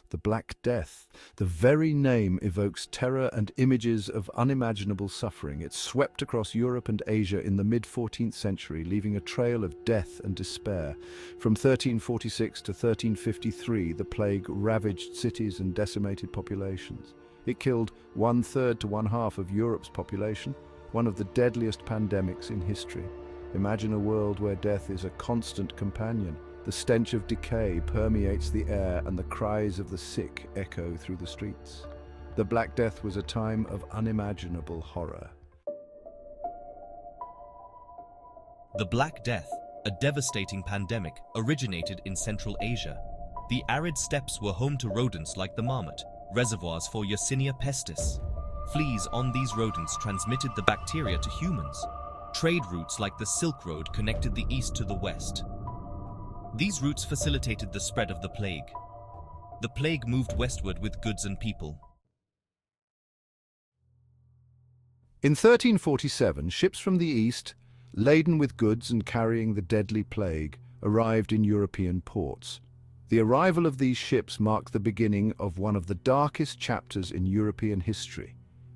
the Black Death. The very name evokes terror and images of unimaginable suffering. It swept across Europe and Asia in the mid-14th century, leaving a trail of death and despair. From 1346 to 1353, the plague ravaged cities and decimated populations. It killed 1/3 to 1/2 of Europe's population, one of the deadliest pandemics in history. Imagine a world where death is a constant companion. The stench of decay permeates the air and the cries of the sick echo through the streets. The Black Death was a time of unimaginable horror. The Black Death, a devastating pandemic, originated in Central Asia. The arid steppes were home to rodents like the marmot, reservoirs for Yersinia pestis. Fleas on these rodents transmitted the bacteria to humans. Trade routes like the Silk Road connected the east to the west. These routes facilitated the spread of the plague. The plague moved westward with goods and people. In 1347, ships from the east, laden with goods and carrying the deadly plague, arrived in European ports. The arrival of these ships marked the beginning of one of the darkest chapters in European history.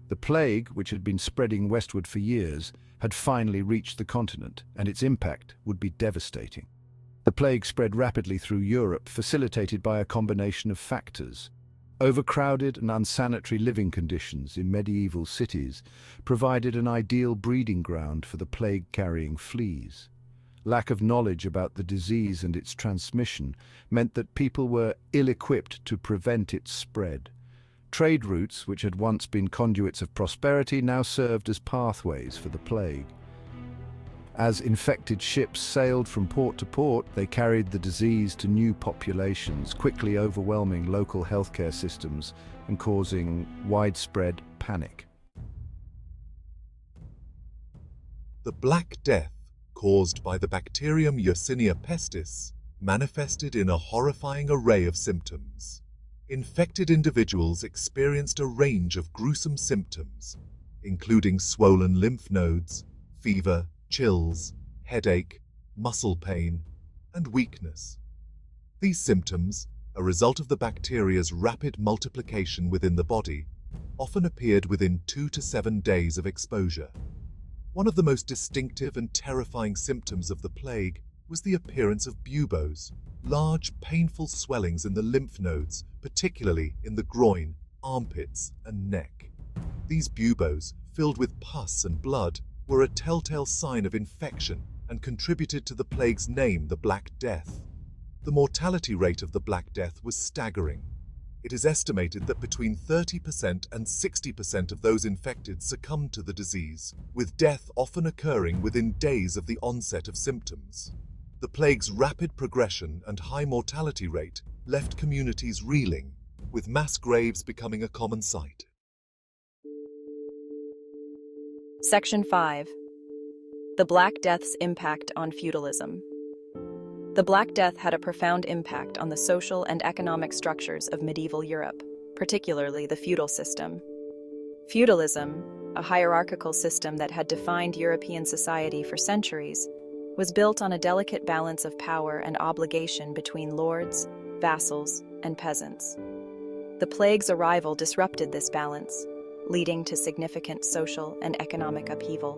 The plague, which had been spreading westward for years, had finally reached the continent, and its impact would be devastating. The plague spread rapidly through Europe, facilitated by a combination of factors. Overcrowded and unsanitary living conditions in medieval cities provided an ideal breeding ground for the plague-carrying fleas. Lack of knowledge about the disease and its transmission meant that people were ill-equipped to prevent its spread. Trade routes, which had once been conduits of prosperity, now served as pathways for the plague. As infected ships sailed from port to port, they carried the disease to new populations, quickly overwhelming local healthcare systems and causing widespread panic. The Black Death, caused by the bacterium Yersinia pestis, manifested in a horrifying array of symptoms. Infected individuals experienced a range of gruesome symptoms, including swollen lymph nodes, fever, chills, headache, muscle pain, and weakness. These symptoms, a result of the bacteria's rapid multiplication within the body, often appeared within 2 to 7 days of exposure. One of the most distinctive and terrifying symptoms of the plague was the appearance of buboes, large, painful swellings in the lymph nodes, particularly in the groin, armpits, and neck. These buboes, filled with pus and blood, were a telltale sign of infection and contributed to the plague's name, the Black Death. The mortality rate of the Black Death was staggering. It is estimated that between 30% and 60% of those infected succumbed to the disease, with death often occurring within days of the onset of symptoms. The plague's rapid progression and high mortality rate left communities reeling, with mass graves becoming a common sight. Section 5. The Black Death's impact on feudalism. The Black Death had a profound impact on the social and economic structures of medieval Europe, particularly the feudal system. Feudalism, a hierarchical system that had defined European society for centuries, was built on a delicate balance of power and obligation between lords, vassals, and peasants. The plague's arrival disrupted this balance, leading to significant social and economic upheaval.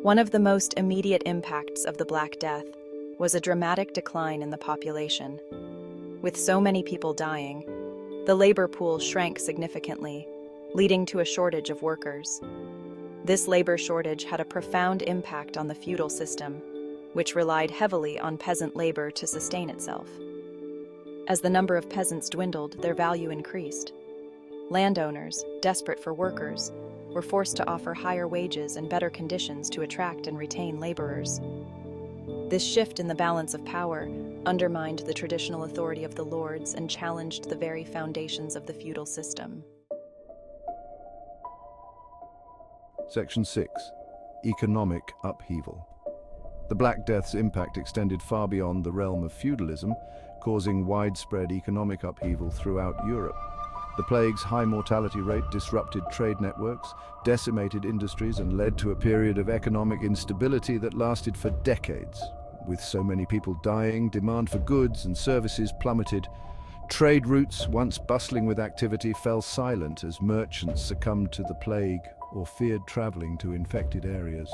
One of the most immediate impacts of the Black Death was a dramatic decline in the population. With so many people dying, the labor pool shrank significantly, leading to a shortage of workers. This labor shortage had a profound impact on the feudal system, which relied heavily on peasant labor to sustain itself. As the number of peasants dwindled, their value increased. Landowners, desperate for workers, were forced to offer higher wages and better conditions to attract and retain laborers. This shift in the balance of power undermined the traditional authority of the lords and challenged the very foundations of the feudal system. Section 6. Economic upheaval. The Black Death's impact extended far beyond the realm of feudalism, causing widespread economic upheaval throughout Europe. The plague's high mortality rate disrupted trade networks, decimated industries, and led to a period of economic instability that lasted for decades. With so many people dying, demand for goods and services plummeted, Trade routes, once bustling with activity, fell silent as merchants succumbed to the plague or feared traveling to infected areas.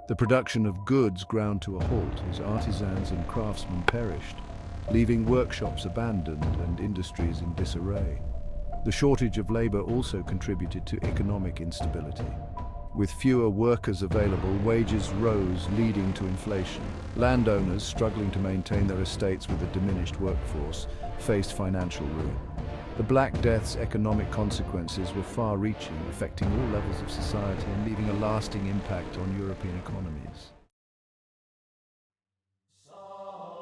The production of goods ground to a halt as artisans and craftsmen perished, leaving workshops abandoned and industries in disarray. The shortage of labor also contributed to economic instability. With fewer workers available, wages rose, leading to inflation. Landowners, struggling to maintain their estates with a diminished workforce, faced financial ruin. The Black Death's economic consequences were far-reaching, affecting all levels of society and leaving a lasting impact on European economies.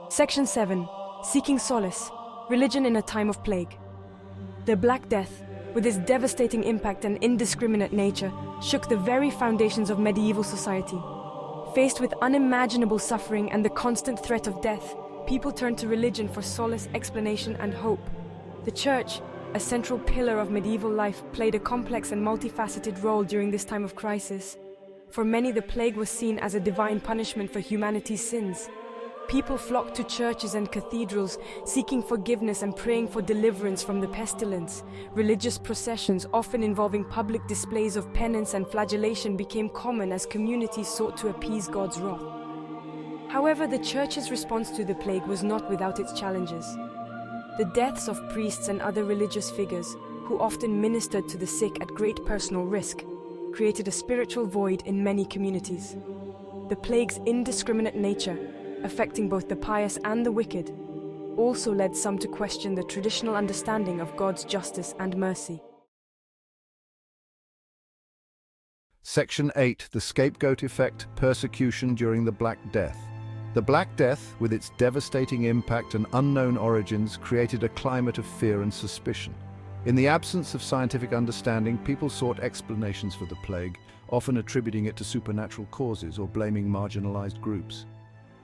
Section 7. Seeking Solace. Religion in a Time of Plague. The Black Death, with its devastating impact and indiscriminate nature, shook the very foundations of medieval society. Faced with unimaginable suffering and the constant threat of death, people turned to religion for solace, explanation, and hope. The Church, a central pillar of medieval life, played a complex and multifaceted role during this time of crisis. For many, the plague was seen as a divine punishment for humanity's sins. People flocked to churches and cathedrals, seeking forgiveness and praying for deliverance from the pestilence. Religious processions, often involving public displays of penance and flagellation, became common as communities sought to appease God's wrath. However, the Church's response to the plague was not without its challenges. The deaths of priests and other religious figures, who often ministered to the sick at great personal risk, created a spiritual void in many communities. The plague's indiscriminate nature, affecting both the pious and the wicked, also led some to question the traditional understanding of God's justice and mercy. Section 8. The Scapegoat Effect, Persecution during the Black Death. The Black Death, with its devastating impact and unknown origins, created a climate of fear and suspicion. In the absence of scientific understanding, people sought explanations for the plague, often attributing it to supernatural causes or blaming marginalized groups.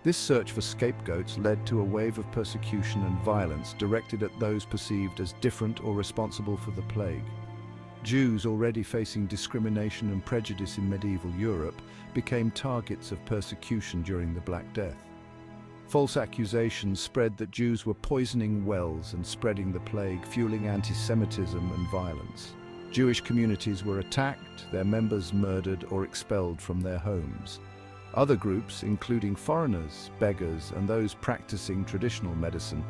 This search for scapegoats led to a wave of persecution and violence directed at those perceived as different or responsible for the plague. Jews, already facing discrimination and prejudice in medieval Europe, became targets of persecution during the Black Death. False accusations spread that Jews were poisoning wells and spreading the plague, fueling anti-Semitism and violence. Jewish communities were attacked, their members murdered or expelled from their homes. Other groups, including foreigners, beggars, and those practicing traditional medicine,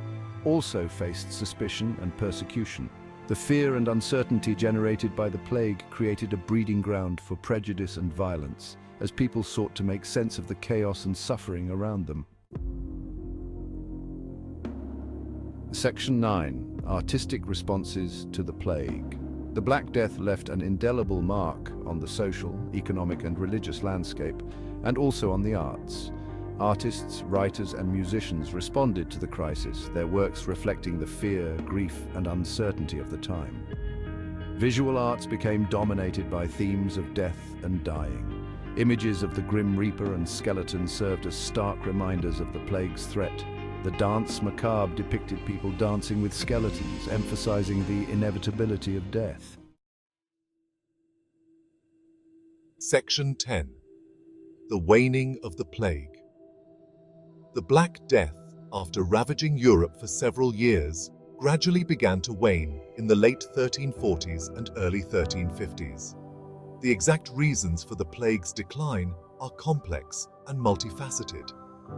also faced suspicion and persecution. The fear and uncertainty generated by the plague created a breeding ground for prejudice and violence, as people sought to make sense of the chaos and suffering around them. Section 9. Artistic Responses to the Plague. The Black Death left an indelible mark on the social, economic, and religious landscape, and also on the arts. Artists, writers, and musicians responded to the crisis, their works reflecting the fear, grief, and uncertainty of the time. Visual arts became dominated by themes of death and dying. Images of the Grim Reaper and skeleton served as stark reminders of the plague's threat. The danse macabre depicted people dancing with skeletons, emphasizing the inevitability of death. Section 10. The Waning of the Plague. The Black Death, after ravaging Europe for several years, gradually began to wane in the late 1340s and early 1350s. The exact reasons for the plague's decline are complex and multifaceted,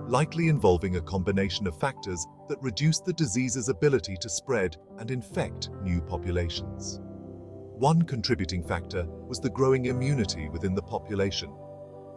likely involving a combination of factors that reduced the disease's ability to spread and infect new populations. One contributing factor was the growing immunity within the population.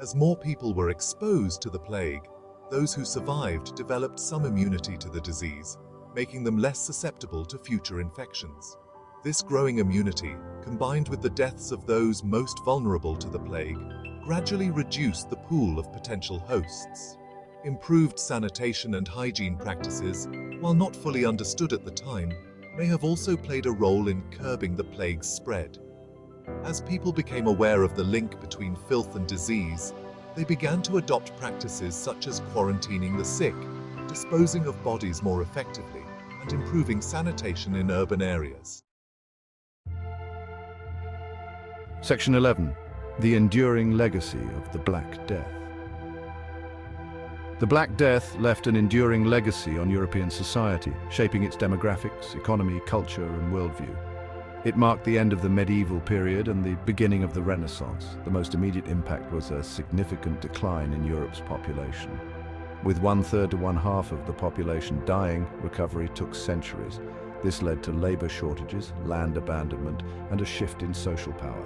As more people were exposed to the plague, those who survived developed some immunity to the disease, making them less susceptible to future infections. This growing immunity, combined with the deaths of those most vulnerable to the plague, gradually reduced the pool of potential hosts. Improved sanitation and hygiene practices, while not fully understood at the time, may have also played a role in curbing the plague's spread. As people became aware of the link between filth and disease, they began to adopt practices such as quarantining the sick, disposing of bodies more effectively, and improving sanitation in urban areas. Section 11. The Enduring Legacy of the Black Death. The Black Death left an enduring legacy on European society, shaping its demographics, economy, culture, and worldview. It marked the end of the medieval period and the beginning of the Renaissance. The most immediate impact was a significant decline in Europe's population. With 1/3 to 1/2 of the population dying, recovery took centuries. This led to labor shortages, land abandonment, and a shift in social power.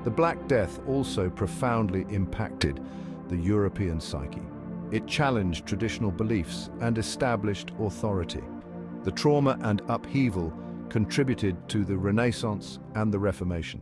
The Black Death also profoundly impacted the European psyche. It challenged traditional beliefs and established authority. The trauma and upheaval contributed to the Renaissance and the Reformation.